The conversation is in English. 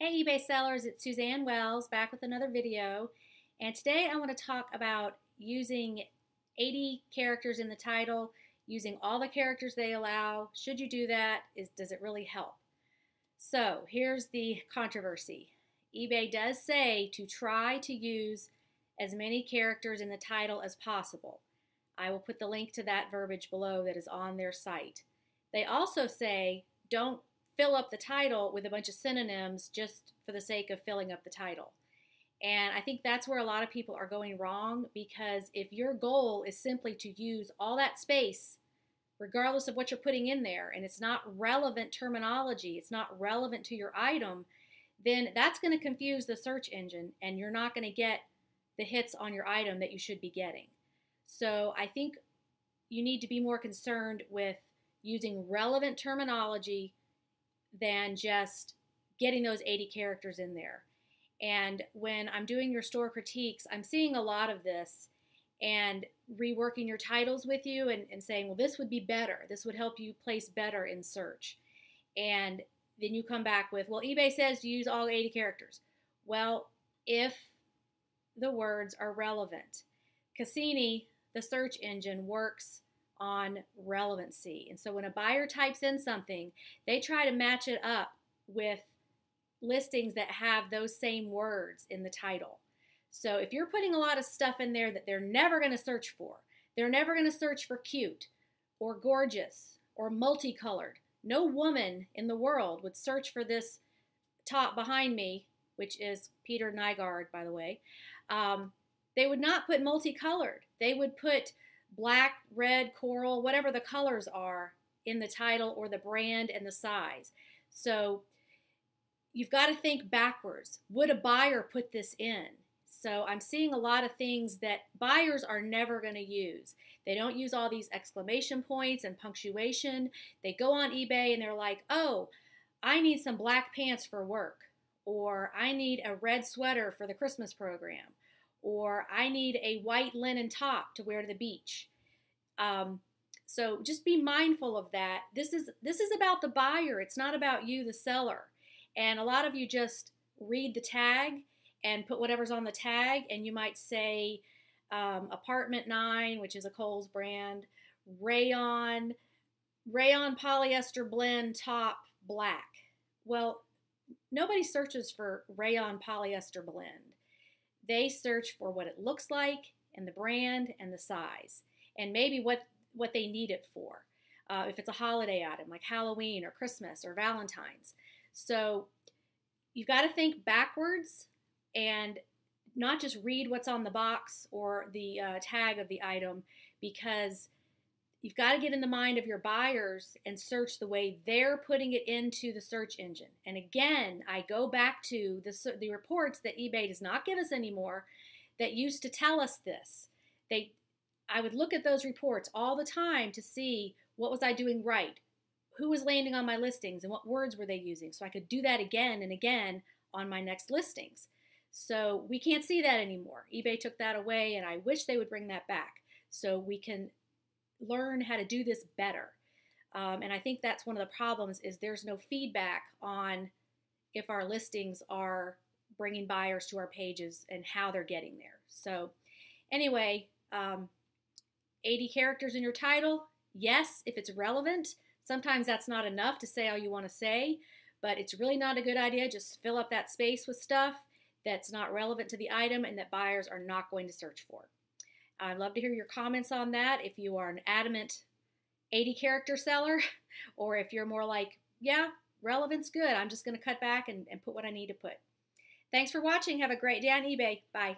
Hey eBay sellers, it's Suzanne Wells back with another video, and today I want to talk about using 80 characters in the title, using all the characters they allow. Should you do that? Does it really help? So here's the controversy. eBay does say to try to use as many characters in the title as possible. I will put the link to that verbiage below that is on their site. They also say don't fill up the title with a bunch of synonyms just for the sake of filling up the title. And I think that's where a lot of people are going wrong, because if your goal is simply to use all that space, regardless of what you're putting in there, and it's not relevant terminology, it's not relevant to your item, then that's going to confuse the search engine and you're not going to get the hits on your item that you should be getting. So I think you need to be more concerned with using relevant terminology than just getting those 80 characters in there. And when I'm doing your store critiques, I'm seeing a lot of this and reworking your titles with you and saying, well, this would be better. This would help you place better in search. And then you come back with, well, eBay says to use all 80 characters. Well, if the words are relevant. Cassini, the search engine, works on relevancy. And so when a buyer types in something, they try to match it up with listings that have those same words in the title. So if you're putting a lot of stuff in there that they're never going to search for, they're never going to search for cute or gorgeous or multicolored. No woman in the world would search for this top behind me, which is Peter Nygaard, by the way. They would not put multicolored. They would put black, red, coral, whatever the colors are in the title or the brand and the size. So you've got to think backwards. Would a buyer put this in? So I'm seeing a lot of things that buyers are never going to use. They don't use all these exclamation points and punctuation. They go on eBay and they're like, oh, I need some black pants for work, or I need a red sweater for the Christmas program, or I need a white linen top to wear to the beach. So just be mindful of that. This is about the buyer. It's not about you, the seller. And a lot of you just read the tag and put whatever's on the tag, and you might say Apartment 9, which is a Kohl's brand, rayon polyester blend top black. Well, nobody searches for rayon polyester blend. They search for what it looks like and the brand and the size and maybe what they need it for. If it's a holiday item like Halloween or Christmas or Valentine's. So you've got to think backwards and not just read what's on the box or the tag of the item, because you've got to get in the mind of your buyers and search the way they're putting it into the search engine. And again, I go back to the reports that eBay does not give us anymore that used to tell us this. I would look at those reports all the time to see what was I doing right, who was landing on my listings, and what words were they using, so I could do that again and again on my next listings. So we can't see that anymore. eBay took that away, and I wish they would bring that back so we can learn how to do this better. And I think that's one of the problems, is there's no feedback on if our listings are bringing buyers to our pages and how they're getting there. So anyway, 80 characters in your title, yes, if it's relevant. Sometimes that's not enough to say all you want to say, but it's really not a good idea. Just fill up that space with stuff that's not relevant to the item and that buyers are not going to search for. I'd love to hear your comments on that. If you are an adamant 80 character seller, or if you're more like, yeah, relevant's good, I'm just going to cut back and put what I need to put. Thanks for watching. Have a great day on eBay. Bye.